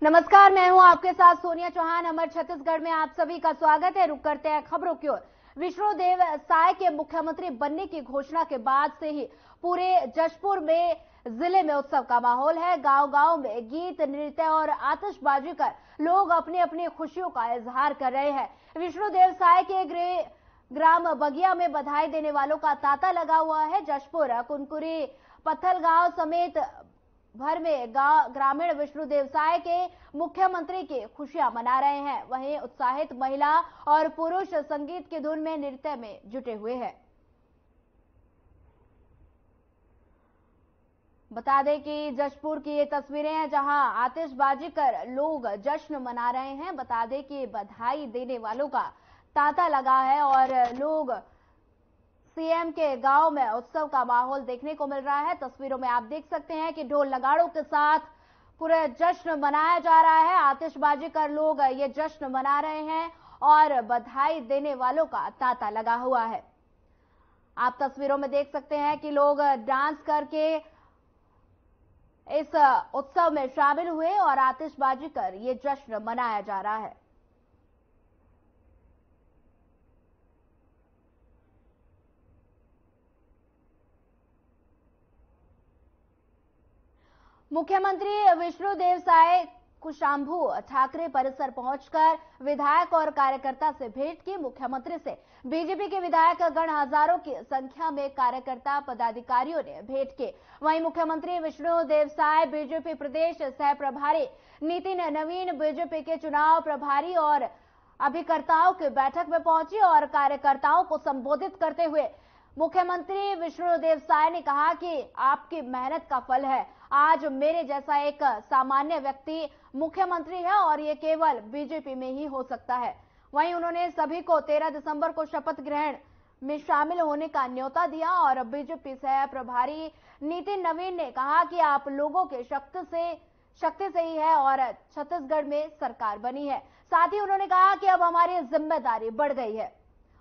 नमस्कार, मैं हूं आपके साथ सोनिया चौहान। अमर छत्तीसगढ़ में आप सभी का स्वागत है। रुक करते हैं खबरों की ओर। विष्णुदेव साय के मुख्यमंत्री बनने की घोषणा के बाद से ही पूरे जशपुर में जिले में उत्सव का माहौल है। गांव-गांव में गीत, नृत्य और आतिशबाजी कर लोग अपनी अपनी खुशियों का इजहार कर रहे हैं। विष्णुदेव साय के ग्राम बगिया में बधाई देने वालों का तांता लगा हुआ है। जशपुर, कुनकुरी, पत्थलगांव समेत भर में ग्रामीण विष्णुदेव साय के मुख्यमंत्री की खुशियां मना रहे हैं। वहीं उत्साहित महिला और पुरुष संगीत की धुन में नृत्य में जुटे हुए हैं। बता दें कि जशपुर की ये तस्वीरें हैं जहां आतिशबाजी कर लोग जश्न मना रहे हैं। बता दें कि बधाई देने वालों का तांता लगा है और लोग सीएम के गांव में उत्सव का माहौल देखने को मिल रहा है। तस्वीरों में आप देख सकते हैं कि ढोल नगाड़ों के साथ पूरे जश्न मनाया जा रहा है। आतिशबाजी कर लोग ये जश्न मना रहे हैं और बधाई देने वालों का तांता लगा हुआ है। आप तस्वीरों में देख सकते हैं कि लोग डांस करके इस उत्सव में शामिल हुए और आतिशबाजी कर ये जश्न मनाया जा रहा है। मुख्यमंत्री विष्णुदेव साय कुशांभू ठाकरे परिसर पहुंचकर विधायक और कार्यकर्ता से भेंट की। मुख्यमंत्री से बीजेपी के विधायक गण हजारों की संख्या में कार्यकर्ता पदाधिकारियों ने भेंट की। वहीं मुख्यमंत्री विष्णुदेव साय बीजेपी प्रदेश सह प्रभारी नितिन नवीन, बीजेपी के चुनाव प्रभारी और अभिकर्ताओं की बैठक में पहुंची और कार्यकर्ताओं को संबोधित करते हुए मुख्यमंत्री विष्णुदेव साय ने कहा कि आपकी मेहनत का फल है। आज मेरे जैसा एक सामान्य व्यक्ति मुख्यमंत्री है और ये केवल बीजेपी में ही हो सकता है। वहीं उन्होंने सभी को 13 दिसंबर को शपथ ग्रहण में शामिल होने का न्योता दिया और बीजेपी सह प्रभारी नितिन नवीन ने कहा कि आप लोगों के शक्ति से ही है और छत्तीसगढ़ में सरकार बनी है। साथ ही उन्होंने कहा कि अब हमारी जिम्मेदारी बढ़ गई है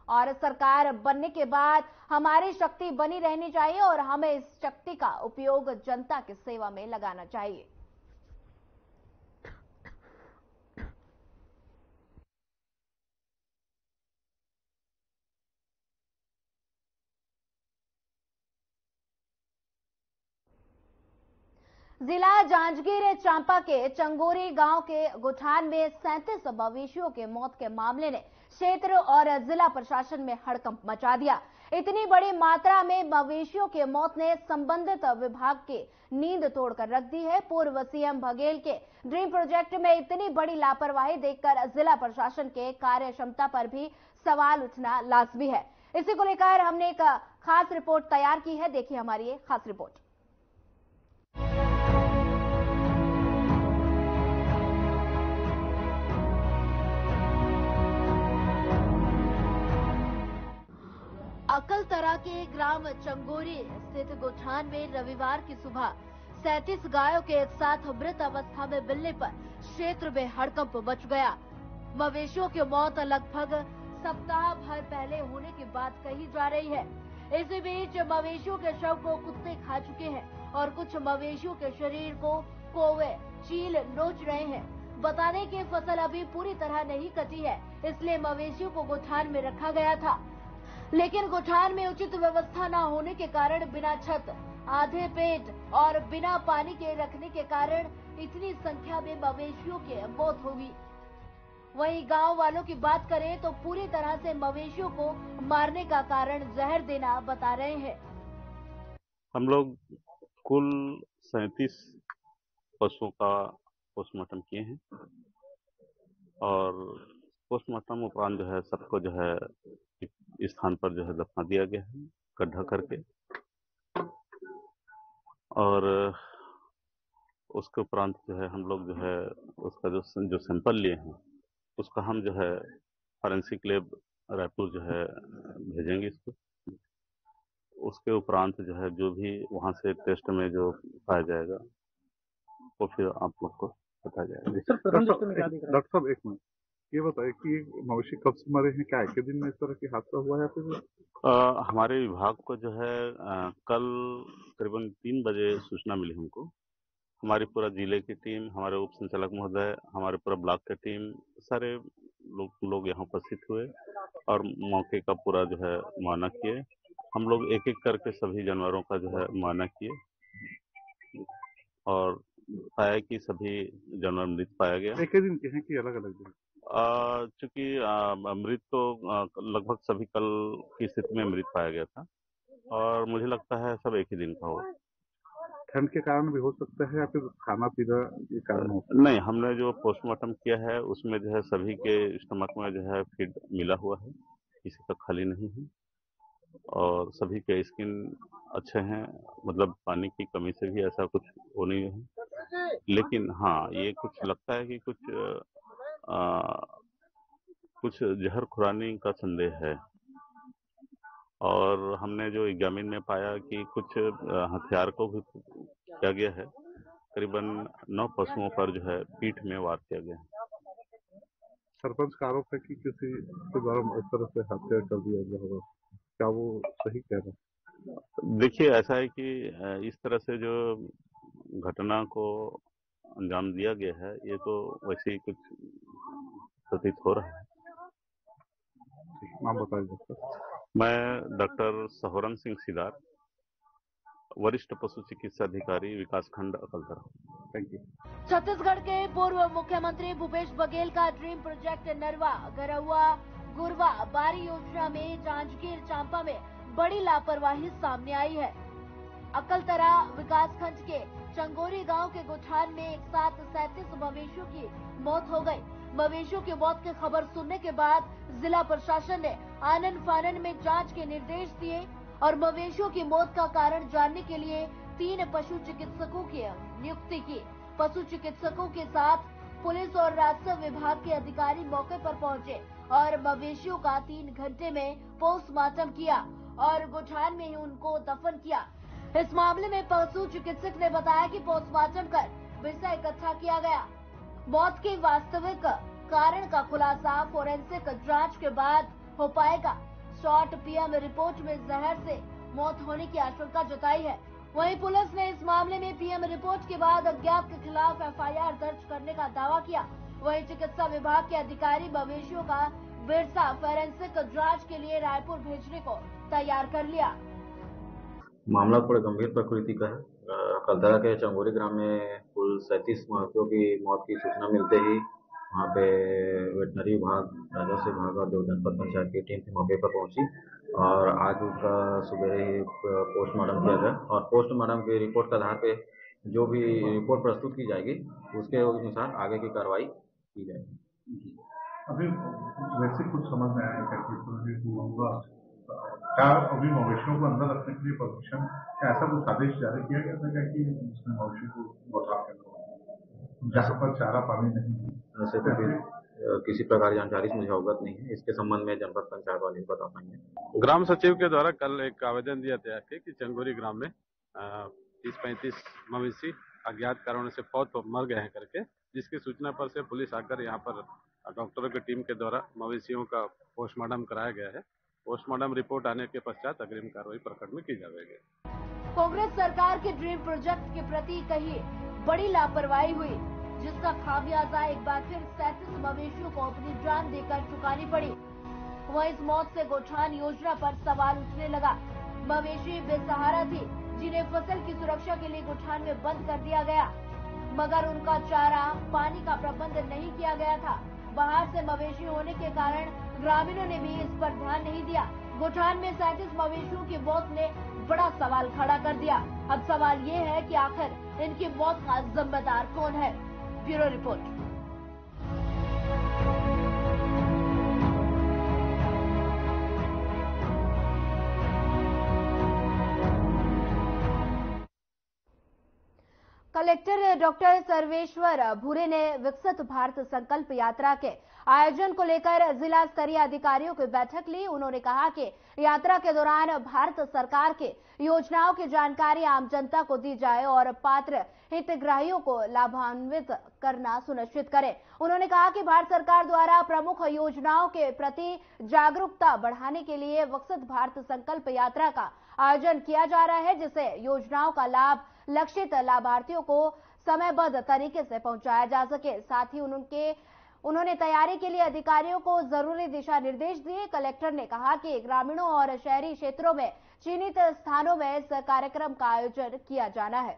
और सरकार बनने के बाद हमारी शक्ति बनी रहनी चाहिए और हमें इस शक्ति का उपयोग जनता की सेवा में लगाना चाहिए। जिला जांजगीर चांपा के चंगोरी गांव के गुठान में 37 मवेशियों के मौत के मामले ने क्षेत्र और जिला प्रशासन में हड़कंप मचा दिया। इतनी बड़ी मात्रा में मवेशियों के मौत ने संबंधित विभाग की नींद तोड़कर रख दी है। पूर्व सीएम बघेल के ड्रीम प्रोजेक्ट में इतनी बड़ी लापरवाही देखकर जिला प्रशासन के कार्य क्षमता पर भी सवाल उठना लाजमी है। इसी को लेकर हमने एक खास रिपोर्ट तैयार की है। देखिए हमारी ये खास रिपोर्ट। अकलतरा के ग्राम चंगोरी स्थित गोठान में रविवार की सुबह 37 गायों के एक साथ मृत अवस्था में मिलने पर क्षेत्र में हड़कंप मच गया। मवेशियों की मौत लगभग सप्ताह भर पहले होने की बात कही जा रही है। इसी बीच मवेशियों के शव को कुत्ते खा चुके हैं और कुछ मवेशियों के शरीर को कौवे चील नोच रहे हैं। बता दें कि फसल अभी पूरी तरह नहीं कटी है, इसलिए मवेशियों को गोठान में रखा गया था, लेकिन गोठान में उचित व्यवस्था न होने के कारण बिना छत, आधे पेट और बिना पानी के रखने के कारण इतनी संख्या में मवेशियों की मौत होगी। वहीं गांव वालों की बात करें तो पूरी तरह से मवेशियों को मारने का कारण जहर देना बता रहे हैं। हम लोग कुल 37 पशुओं का पोस्टमार्टम किए हैं और पोस्टमार्टम उपरांत जो है सबको जो है एक स्थान पर जो है दफना दिया गया है गड्ढा करके, और उसके उपरांत जो है हम लोग जो है उसका जो सैंपल लिए हैं उसका हम जो है फॉरेंसिक लैब रायपुर जो है भेजेंगे इसको। उसके उपरांत जो है जो भी वहाँ से टेस्ट में जो पाया जाएगा वो फिर आप लोग को बताया जाएगा। डॉक्टर साहब एक मिनट, ये बताइए कि मवेशी कब से मरे हैं, क्या एक दिन में इस तरह की हादसा हुआ है? फिर हमारे विभाग को जो है कल करीबन 3 बजे सूचना मिली हमको हमारी पूरा जिले की टीम, हमारे उप संचालक महोदय, हमारे पूरा ब्लॉक की टीम, सारे लोग यहाँ उपस्थित हुए और मौके का पूरा जो है मुआयना किए। हम लोग एक एक करके सभी जानवरों का जो है मुआयना किए और पाया कि सभी जानवर मृत पाया गया। एक ही दिन के हैं कि अलग अलग दिन? चूंकि मृत तो लगभग सभी कल की स्थिति में मृत पाया गया था और मुझे लगता है सब एक ही दिन का होगा। ठंड के कारण भी हो सकता है या फिर खाना पीना के कारण हो सकता है? नहीं, हमने जो पोस्टमार्टम किया है उसमें जो है सभी के स्टमक में जो है फीड मिला हुआ है, किसी का खाली नहीं है और सभी के स्किन अच्छे हैं, मतलब पानी की कमी से भी ऐसा कुछ हो नहीं है। लेकिन हाँ, ये कुछ लगता है कि कुछ जहर खुरानी का संदेह है और हमने जो एग्जामिन में पाया कि कुछ हथियार को भी किया गया है। करीबन 9 पशुओं पर जो है पीठ में वार किया गया है। सरपंच का आरोप है कि किसी के द्वारा इस तरह से हत्या कर दिया गया होगा, क्या वो सही कह रहे हैं? देखिए, ऐसा है कि इस तरह से जो घटना को अंजाम दिया गया है, ये तो वैसे ही कुछ प्रतीत हो रहा है। नाम बताइए डॉक्टर। मैं डॉक्टर सहोरन सिंह सिदार, वरिष्ठ पशु चिकित्सा अधिकारी, विकासखंड अकलतरा। Thank you. छत्तीसगढ़ के पूर्व मुख्यमंत्री भूपेश बघेल का ड्रीम प्रोजेक्ट नरवा, गरहुआ, गुरवा, बारी योजना में जांजगीर चांपा में बड़ी लापरवाही सामने आई है। अकलतरा विकासखंड के चंगोरी गांव के गोठान में एक साथ 37 मवेशियों की मौत हो गई। मवेशियों की मौत की खबर सुनने के बाद जिला प्रशासन ने आनन फानन में जांच के निर्देश दिए और मवेशियों की मौत का कारण जानने के लिए 3 पशु चिकित्सकों की नियुक्ति की। पशु चिकित्सकों के साथ पुलिस और राजस्व विभाग के अधिकारी मौके पर पहुंचे और मवेशियों का 3 घंटे में पोस्टमार्टम किया और गोठान में ही उनको दफन किया। इस मामले में पशु चिकित्सक ने बताया कि पोस्टमार्टम कर विषय इकट्ठा किया गया। मौत के वास्तविक कारण का खुलासा फोरेंसिक जांच के बाद हो पाएगा। शॉर्ट पीएम रिपोर्ट में जहर से मौत होने की आशंका जताई है। वहीं पुलिस ने इस मामले में पीएम रिपोर्ट के बाद अज्ञात के खिलाफ एफआईआर दर्ज करने का दावा किया। वहीं चिकित्सा विभाग के अधिकारी मवेशियों का विरसा फोरेंसिक जांच के लिए रायपुर भेजने को तैयार कर लिया। मामला थोड़ा गंभीर प्रकृति का है। कलतरा के चंगोरी ग्राम में कुल 37 मवेशियों की मौत की सूचना मिलते ही वहाँ पे वेटनरी विभाग, राजस्व विभाग और 2 जनपद पंचायत की टीम मौके पर पहुंची और आज उसका सुबह ही पोस्टमार्टम किया गया और पोस्टमार्टम की रिपोर्ट के आधार पे जो भी रिपोर्ट प्रस्तुत की जाएगी उसके अनुसार आगे की कार्रवाई की जाएगी। अभी वैसे कुछ समझ में आया है क्या अभी मवेशियों को अंदर रखने के लिए परमिशन, क्या ऐसा कुछ आदेश जारी किया गया था क्या कि उसमें मवेशी को गौठान करना जहाँ पर चारा पानी नहीं है? ऐसे तो किसी प्रकार की जानकारी मुझे अवगत नहीं है। इसके संबंध में जनपद पंचायत वाले ही बता पाएंगे। ग्राम सचिव के द्वारा कल एक आवेदन दिया गया है कि चंगोरी ग्राम में 30-35 मवेशी अज्ञात कारणों से मर गए हैं करके, जिसकी सूचना पर से पुलिस आकर यहाँ पर डॉक्टरों की टीम के द्वारा मवेशियों का पोस्टमार्टम कराया गया है। पोस्टमार्टम रिपोर्ट आने के पश्चात अग्रिम कार्रवाई प्रखंड में की जाएगी। कांग्रेस सरकार के ड्रीम प्रोजेक्ट के प्रति कही बड़ी लापरवाही हुई, जिसका खामियाजा एक बार फिर 37 मवेशियों को अपनी जान देकर चुकानी पड़ी। वहीं इस मौत से गोठान योजना पर सवाल उठने लगा। मवेशी बेसहारा थी, जिन्हें फसल की सुरक्षा के लिए गोठान में बंद कर दिया गया, मगर उनका चारा पानी का प्रबंध नहीं किया गया था। बाहर से मवेशी होने के कारण ग्रामीणों ने भी इस पर ध्यान नहीं दिया। गोठान में 37 मवेशियों की मौत ने बड़ा सवाल खड़ा कर दिया। अब सवाल ये है कि आखिर इनकी मौत का जिम्मेदार कौन है? Bureau report. Collector doctor Sarveshwar भूरे ने विकसित भारत संकल्प यात्रा के आयोजन को लेकर जिला स्तरीय अधिकारियों की बैठक ली। उन्होंने कहा कि यात्रा के दौरान भारत सरकार के योजनाओं की जानकारी आम जनता को दी जाए और पात्र हितग्राहियों को लाभान्वित करना सुनिश्चित करें। उन्होंने कहा कि भारत सरकार द्वारा प्रमुख योजनाओं के प्रति जागरूकता बढ़ाने के लिए विकसित भारत संकल्प यात्रा का आयोजन किया जा रहा है, जिससे योजनाओं का लाभ लक्षित लाभार्थियों को समयबद्ध तरीके से पहुंचाया जा सके। साथ ही उन्होंने तैयारी के लिए अधिकारियों को जरूरी दिशा निर्देश दिए। कलेक्टर ने कहा कि ग्रामीणों और शहरी क्षेत्रों में चिन्हित स्थानों में इस कार्यक्रम का आयोजन किया जाना है।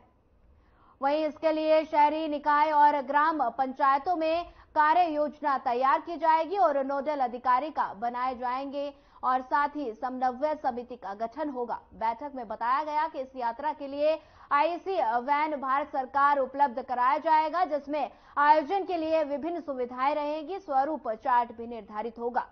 वहीं इसके लिए शहरी निकाय और ग्राम पंचायतों में कार्य योजना तैयार की जाएगी और नोडल अधिकारी का बनाए जाएंगे और साथ ही समन्वय समिति का गठन होगा। बैठक में बताया गया कि इस यात्रा के लिए आईसी वैन भारत सरकार उपलब्ध कराया जाएगा, जिसमें आयोजन के लिए विभिन्न सुविधाएं रहेंगी। स्वरूप चार्ट भी निर्धारित होगा।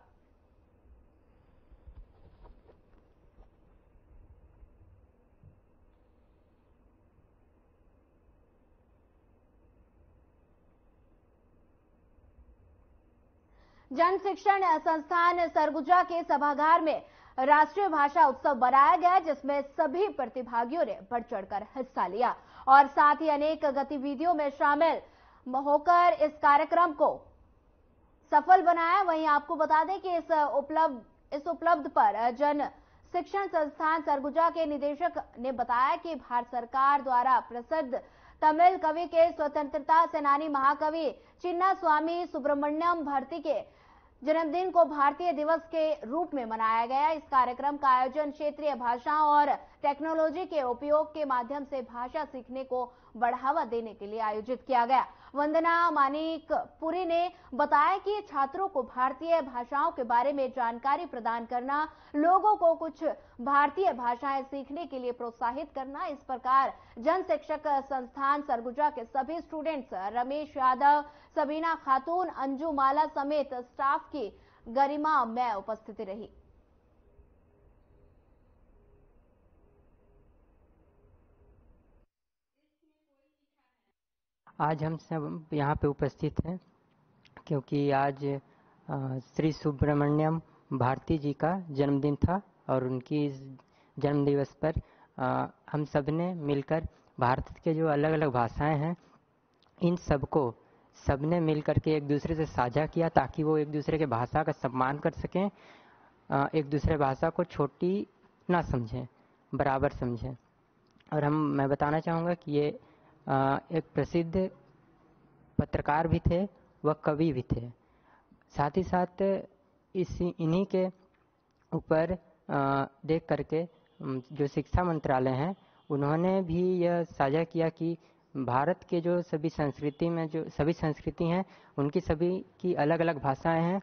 जन शिक्षण संस्थान सरगुजा के सभागार में राष्ट्रीय भाषा उत्सव मनाया गया, जिसमें सभी प्रतिभागियों ने बढ़ चढ़कर हिस्सा लिया और साथ ही अनेक गतिविधियों में शामिल होकर इस कार्यक्रम को सफल बनाया। वहीं आपको बता दें कि इस उपलब्ध पर जन शिक्षण संस्थान सरगुजा के निदेशक ने बताया कि भारत सरकार द्वारा प्रसिद्ध तमिल कवि के स्वतंत्रता सेनानी महाकवि चिन्ना स्वामी सुब्रमण्यम भारती के जन्मदिन को भारतीय दिवस के रूप में मनाया गया। इस कार्यक्रम का आयोजन क्षेत्रीय भाषाओं और टेक्नोलॉजी के उपयोग के माध्यम से भाषा सीखने को बढ़ावा देने के लिए आयोजित किया गया। वंदना मानिकपुरी ने बताया कि छात्रों को भारतीय भाषाओं के बारे में जानकारी प्रदान करना, लोगों को कुछ भारतीय भाषाएं सीखने के लिए प्रोत्साहित करना। इस प्रकार जन शिक्षक संस्थान सरगुजा के सभी स्टूडेंट्स रमेश यादव, सबीना खातून, अंजू माला समेत स्टाफ की गरिमामय उपस्थिति रही। आज हम सब यहाँ पे उपस्थित हैं क्योंकि आज श्री सुब्रमण्यम भारती जी का जन्मदिन था और उनकी इस जन्म दिवस पर हम सब ने मिलकर भारत के जो अलग अलग भाषाएं हैं इन सबको सबने मिलकर के एक दूसरे से साझा किया ताकि वो एक दूसरे के भाषा का सम्मान कर सकें, एक दूसरे भाषा को छोटी ना समझें, बराबर समझें। और मैं बताना चाहूँगा कि ये एक प्रसिद्ध पत्रकार भी थे, वह कवि भी थे। साथ ही साथ इन्हीं के ऊपर देख करके जो शिक्षा मंत्रालय है उन्होंने भी यह साझा किया कि भारत के जो सभी संस्कृति में जो सभी संस्कृति हैं उनकी सभी की अलग अलग भाषाएं हैं,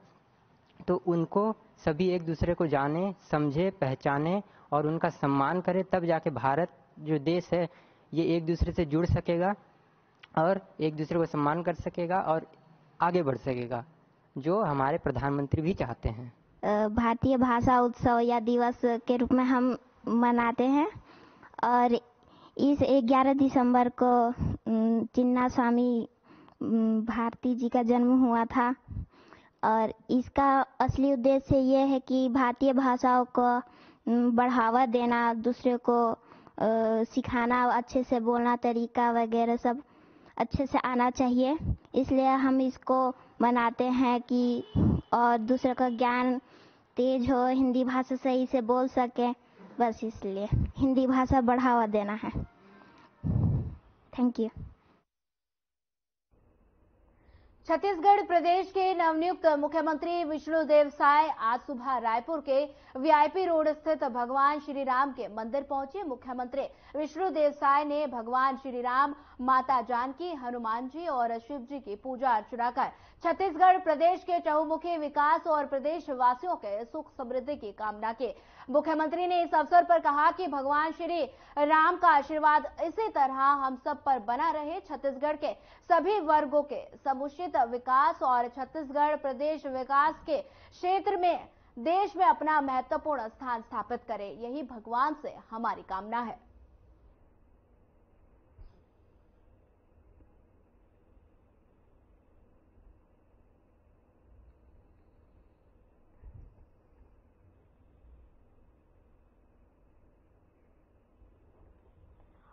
तो उनको सभी एक दूसरे को जाने, समझे, पहचाने और उनका सम्मान करें, तब जाके भारत जो देश है ये एक दूसरे से जुड़ सकेगा और एक दूसरे को सम्मान कर सकेगा और आगे बढ़ सकेगा, जो हमारे प्रधानमंत्री भी चाहते हैं। भारतीय भाषा उत्सव या दिवस के रूप में हम मनाते हैं और इस 11 दिसंबर को चिन्ना स्वामी भारती जी का जन्म हुआ था और इसका असली उद्देश्य ये है कि भारतीय भाषाओं को बढ़ावा देना, दूसरे को सिखाना, अच्छे से बोलना, तरीका वगैरह सब अच्छे से आना चाहिए। इसलिए हम इसको मनाते हैं कि और दूसरे का ज्ञान तेज हो, हिंदी भाषा सही से बोल सके, बस इसलिए हिंदी भाषा बढ़ावा देना है। Thank you. छत्तीसगढ़ प्रदेश के नवनियुक्त मुख्यमंत्री विष्णुदेव साय आज सुबह रायपुर के वीआईपी रोड स्थित भगवान श्री राम के मंदिर पहुंचे। मुख्यमंत्री विष्णुदेव साय ने भगवान श्री राम, माता जानकी, हनुमान जी और शिव जी की पूजा अर्चना कर छत्तीसगढ़ प्रदेश के चहुमुखी विकास और प्रदेश वासियों के सुख समृद्धि की कामना की। मुख्यमंत्री ने इस अवसर पर कहा कि भगवान श्री राम का आशीर्वाद इसी तरह हम सब पर बना रहे, छत्तीसगढ़ के सभी वर्गों के समुचित विकास और छत्तीसगढ़ प्रदेश विकास के क्षेत्र में देश में अपना महत्वपूर्ण स्थान स्थापित करे, यही भगवान से हमारी कामना है।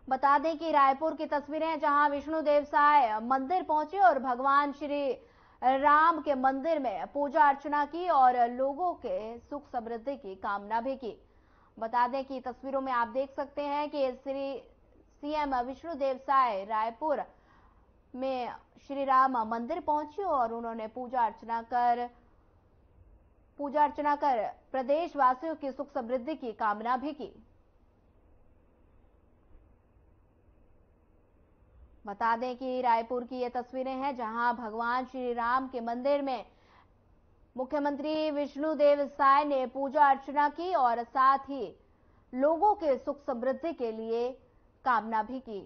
बता दें कि रायपुर की तस्वीरें जहां विष्णुदेव साय मंदिर पहुंचे और भगवान श्री राम के मंदिर में पूजा अर्चना की और लोगों के सुख समृद्धि की कामना भी की। बता दें कि तस्वीरों में आप देख सकते हैं कि श्री सीएम विष्णुदेव साय रायपुर में श्री राम मंदिर पहुंचे और उन्होंने पूजा अर्चना कर प्रदेशवासियों की सुख समृद्धि की कामना भी की। बता दें कि रायपुर की ये तस्वीरें हैं जहां भगवान श्री राम के मंदिर में मुख्यमंत्री विष्णुदेव साय ने पूजा अर्चना की और साथ ही लोगों के सुख समृद्धि के लिए कामना भी की।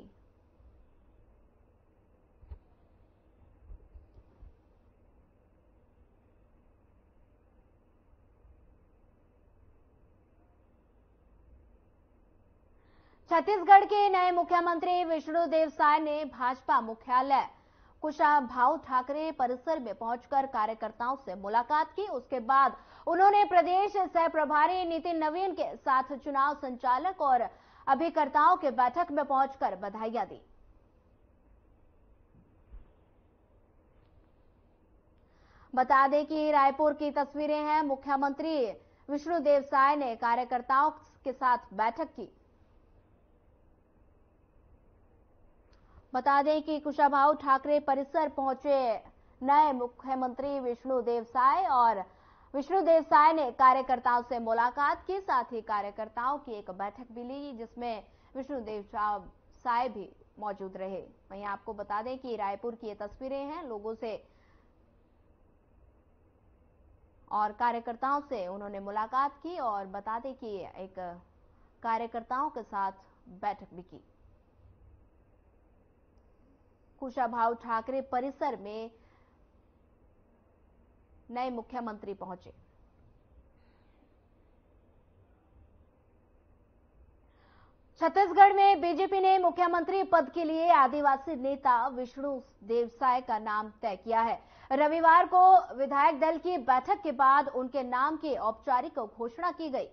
छत्तीसगढ़ के नए मुख्यमंत्री विष्णुदेव साय ने भाजपा मुख्यालय कुशाभाऊ ठाकरे परिसर में पहुंचकर कार्यकर्ताओं से मुलाकात की। उसके बाद उन्होंने प्रदेश सह प्रभारी नितिन नवीन के साथ चुनाव संचालक और अभिकर्ताओं के बैठक में पहुंचकर बधाइयां दी। बता दें कि रायपुर की तस्वीरें हैं। मुख्यमंत्री विष्णुदेव साय ने कार्यकर्ताओं के साथ बैठक की। बता दें कि कुशाभाऊ ठाकरे परिसर पहुंचे नए मुख्यमंत्री विष्णुदेव साय और विष्णुदेव साय ने कार्यकर्ताओं से मुलाकात की। साथ ही कार्यकर्ताओं की एक बैठक भी ली जिसमें विष्णुदेव साय भी मौजूद रहे। वहीं आपको बता दें कि रायपुर की ये तस्वीरें हैं। लोगों से और कार्यकर्ताओं से उन्होंने मुलाकात की और बता दें कि एक कार्यकर्ताओं के साथ बैठक भी की। कुशाभाऊ ठाकरे परिसर में नए मुख्यमंत्री पहुंचे। छत्तीसगढ़ में बीजेपी ने मुख्यमंत्री पद के लिए आदिवासी नेता विष्णुदेव साय का नाम तय किया है। रविवार को विधायक दल की बैठक के बाद उनके नाम की औपचारिक घोषणा की गई।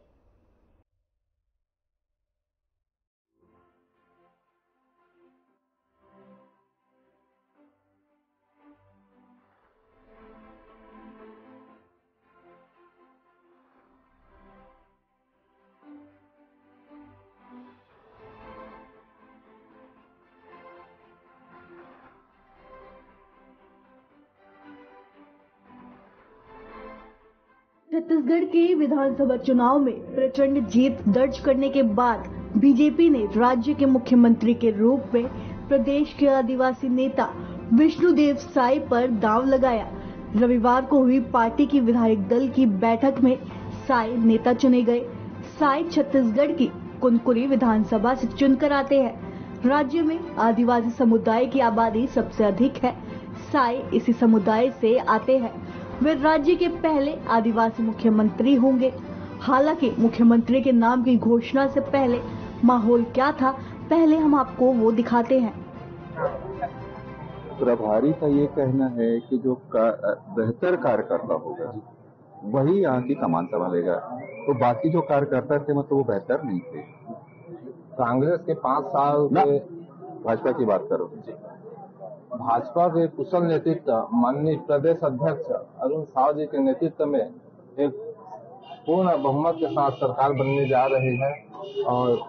छत्तीसगढ़ के विधानसभा चुनाव में प्रचंड जीत दर्ज करने के बाद बीजेपी ने राज्य के मुख्यमंत्री के रूप में प्रदेश के आदिवासी नेता विष्णुदेव साय पर दांव लगाया। रविवार को हुई पार्टी की विधायक दल की बैठक में साय नेता चुने गए। साय छत्तीसगढ़ की कुनकुरी विधानसभा से चुनकर आते हैं। राज्य में आदिवासी समुदाय की आबादी सबसे अधिक है। साय इसी समुदाय से आते हैं। वे राज्य के पहले आदिवासी मुख्यमंत्री होंगे। हालांकि मुख्यमंत्री के नाम की घोषणा से पहले माहौल क्या था, पहले हम आपको वो दिखाते हैं। प्रभारी का ये कहना है कि जो बेहतर कार्यकर्ता होगा वही यहाँ की कमान संभालेगा, तो बाकी जो कार्यकर्ता थे मतलब वो बेहतर नहीं थे। कांग्रेस के 5 साल के भाजपा की बात करो। भाजपा के कुशल नेतृत्व माननीय प्रदेश अध्यक्ष अरुण साव जी के नेतृत्व में एक पूर्ण बहुमत के साथ सरकार बनने जा रही है और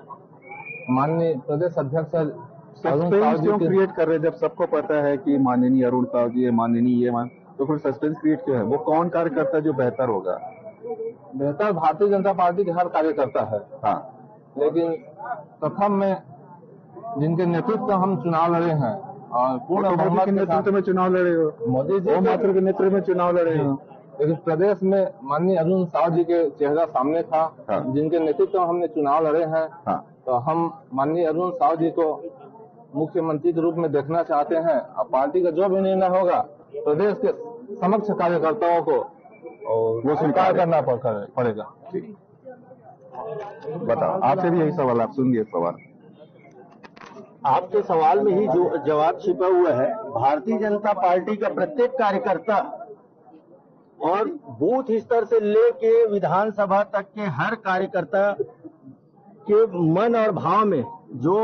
माननीय प्रदेश अध्यक्ष अरुण साव जी क्रिएट कर रहे हैं। जब सबको पता है कि माननीय अरुण साव जी है, माननीय ये तो फिर सस्पेंस क्रिएट क्यों है? वो कौन कार्यकर्ता जो बेहतर होगा? बेहतर भारतीय जनता पार्टी के हर कार्यकर्ता है। हाँ, लेकिन प्रथम में जिनके नेतृत्व हम चुनाव लड़े हैं और पूर्ण बहुमत के नेतृत्व में चुनाव लड़े हो, मोदी जी मात्र के नेतृत्व में चुनाव लड़े हो। लेकिन प्रदेश में माननीय अरुण साव जी के चेहरा सामने था। हाँ। जिनके नेतृत्व में हमने चुनाव लड़े हैं। हाँ। तो हम माननीय अरुण साव जी को मुख्यमंत्री के रूप में देखना चाहते हैं और पार्टी का जो भी निर्णय होगा प्रदेश के समक्ष कार्यकर्ताओं को और वो स्वीकार करना पड़ेगा। बताओ, आपसे भी यही सवाल, आप सुनिए सवाल। आपके सवाल में ही जो जवाब छिपा हुआ है। भारतीय जनता पार्टी का प्रत्येक कार्यकर्ता और बूथ स्तर से लेके विधानसभा तक के हर कार्यकर्ता के मन और भाव में जो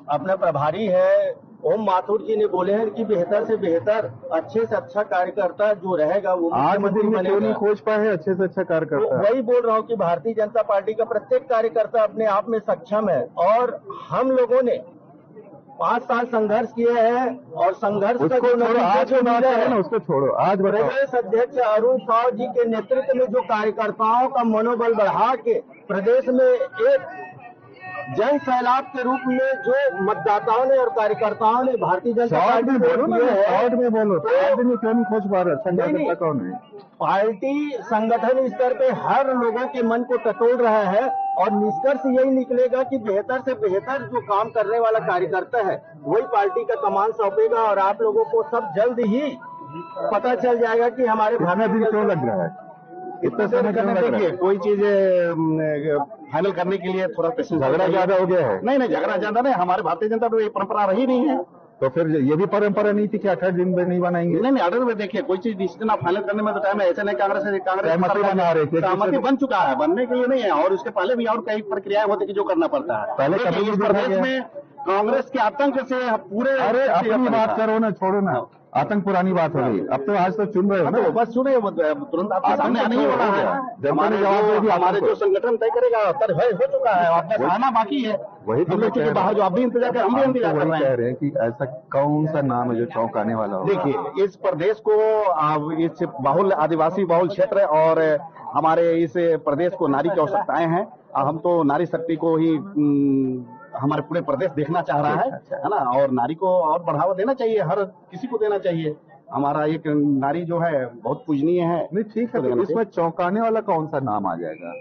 अपना प्रभारी है ओम माथुर जी ने बोले हैं कि बेहतर से बेहतर, अच्छे से अच्छा कार्यकर्ता जो रहेगा वो मुख्यमंत्री बनेगा। खोज पाए अच्छे से अच्छा कार्यकर्ता। वही बोल रहा हूँ कि भारतीय जनता पार्टी का प्रत्येक कार्यकर्ता अपने आप में सक्षम है और हम लोगों ने 5 साल संघर्ष किए हैं और संघर्ष का उसको छोड़ो, आज जो बात है ना उसको छोड़ो, आज बताओ। प्रदेश अध्यक्ष अरुण साव जी के नेतृत्व में जो कार्यकर्ताओं का मनोबल बढ़ा के प्रदेश में एक जन सैलाब के रूप में जो मतदाताओं ने और कार्यकर्ताओं ने भारतीय जनता पार्टी में बोलो ना, शॉर्ट में बोलो, तो आदमी क्यों नहीं खोज पा रहा? संगठन कौन है? पार्टी संगठन स्तर पे हर लोगों के मन को टटोल रहा है और निष्कर्ष यही निकलेगा कि बेहतर से बेहतर जो काम करने वाला कार्यकर्ता है वही पार्टी का कमान सौंपेगा और आप लोगों को सब जल्द ही पता चल जाएगा कि हमारे खाना दिन क्यों लग रहा है, इतना समय क्यों लग रहा है? कोई चीज फाइनल करने के लिए थोड़ा पेशेंस, झगड़ा ज्यादा हो गया है? नहीं, झगड़ा ज्यादा नहीं, हमारे भारतीय जनता तो ये परंपरा रही नहीं है। तो फिर ये भी परंपरा नहीं थी कि 18 दिन में नहीं बनाएंगे? नहीं, ऑर्डर में देखिए कोई चीज डिसीजन आप फाइनल करने में तो टाइम है, ऐसा नहीं कांग्रेस सहमति बना रहे थे, सहमति बन चुका है, बनने के लिए नहीं है, और उसके पहले भी और कई प्रक्रियाएं होती है जो करना पड़ता है। पहले इस प्रदेश में कांग्रेस के आतंक से पूरे, अरे अपनी बात करो ना, छोड़ो ना, आतंक पुरानी बात हो गई, अब तो आज तो चुन रहे हो ना, बस सुने तुरंत आपके सामने आने ही वाला है। हमारे जो संगठन तय करेगा हो चुका है, आपका आना बाकी है। वही तो के बाहर जो आप भी इंतजार कर, हम भी इंतजार कर रहे हैं कि ऐसा कौन सा नाम है जो चौंकाने वाला हो? देखिए, इस प्रदेश को इस बहुल आदिवासी बहुल क्षेत्र और हमारे इस प्रदेश को नारी की आवश्यकताएं हैं। हम तो नारी शक्ति को ही हमारे पूरे प्रदेश देखना चाह रहा है ना, और नारी को और बढ़ावा देना चाहिए, हर किसी को देना चाहिए। हमारा एक नारी जो है बहुत पूजनीय है। नहीं, ठीक है, तो इसमें चौंकाने वाला कौन सा नाम आ जाएगा?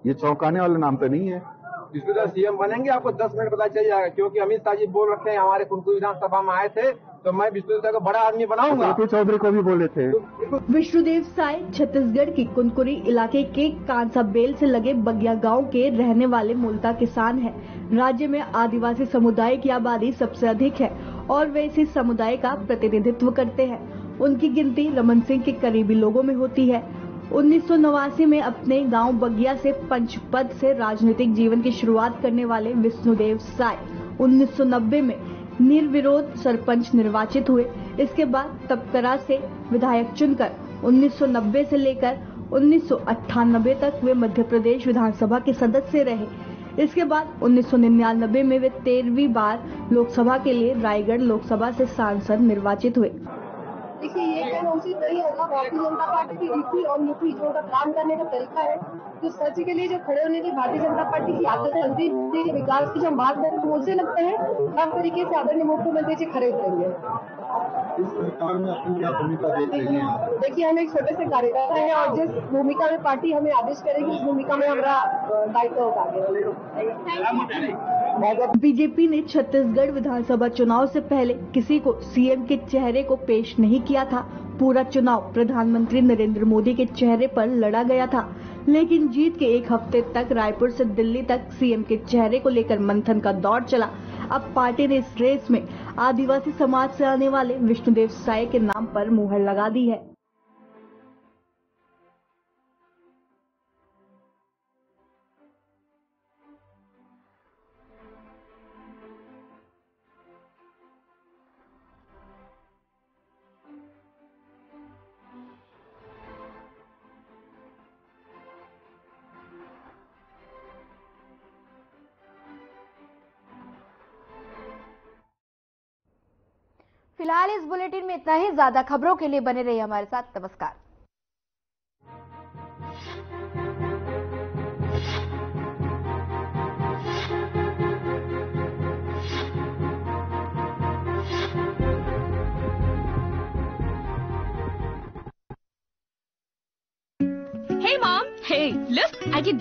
ये चौंकाने वाला नाम तो नहीं है। विष्णुदेव सीएम बनेंगे आपको 10 मिनट पता चल जाएगा, क्योंकि अमित शाह जी बोल रखे हैं, हमारे कुनकुरी विधानसभा में आए थे तो मैं विष्णुदेव को बड़ा आदमी बनाऊंगा। तो चौधरी को भी बोले थे। विष्णुदेव साय छत्तीसगढ़ की कुनकुरी इलाके के कांसा बेल से लगे बगिया गांव के रहने वाले मूलतः किसान हैं। राज्य में आदिवासी समुदाय की आबादी सबसे अधिक है और वे इसी समुदाय का प्रतिनिधित्व करते हैं। उनकी गिनती रमन सिंह के करीबी लोगों में होती है। 1989 में अपने गांव बगिया से पंच पद से राजनीतिक जीवन की शुरुआत करने वाले विष्णुदेव साय 1990 में निर्विरोध सरपंच निर्वाचित हुए। इसके बाद तपकरा से विधायक चुनकर 1990 से लेकर 1998 तक वे मध्य प्रदेश विधानसभा के सदस्य रहे। इसके बाद 1999 में वे 13वीं बार लोकसभा के लिए रायगढ़ लोकसभा से सांसद निर्वाचित हुए। देखिए, ये कहना उचित नहीं होगा। भारतीय जनता पार्टी की नीति और नीति जो उनका काम करने का तरीका है, जो सच के लिए जो खड़े होने की भारतीय जनता पार्टी की आदत है, अंतिम विकास की जो बात है मुझे लगता है हर तरीके से आदरणीय मुख्यमंत्री जी खड़े उतरेंगे। देखिए, हम एक छोटे से कार्यकर्ता हैं और जिस भूमिका में पार्टी हमें आदेश करेगी उस भूमिका में हमारा दायित्व होगा। बीजेपी ने छत्तीसगढ़ विधानसभा चुनाव से पहले किसी को सीएम के चेहरे को पेश नहीं किया था। पूरा चुनाव प्रधानमंत्री नरेंद्र मोदी के चेहरे पर लड़ा गया था, लेकिन जीत के एक हफ्ते तक रायपुर से दिल्ली तक सीएम के चेहरे को लेकर मंथन का दौर चला। अब पार्टी ने इस रेस में आदिवासी समाज से आने वाले विष्णुदेव साय के नाम पर मुहर लगा दी है। फिलहाल इस बुलेटिन में इतना ही। ज्यादा खबरों के लिए बने रहिए हमारे साथ। नमस्कार। Hey mom, hey, look, I can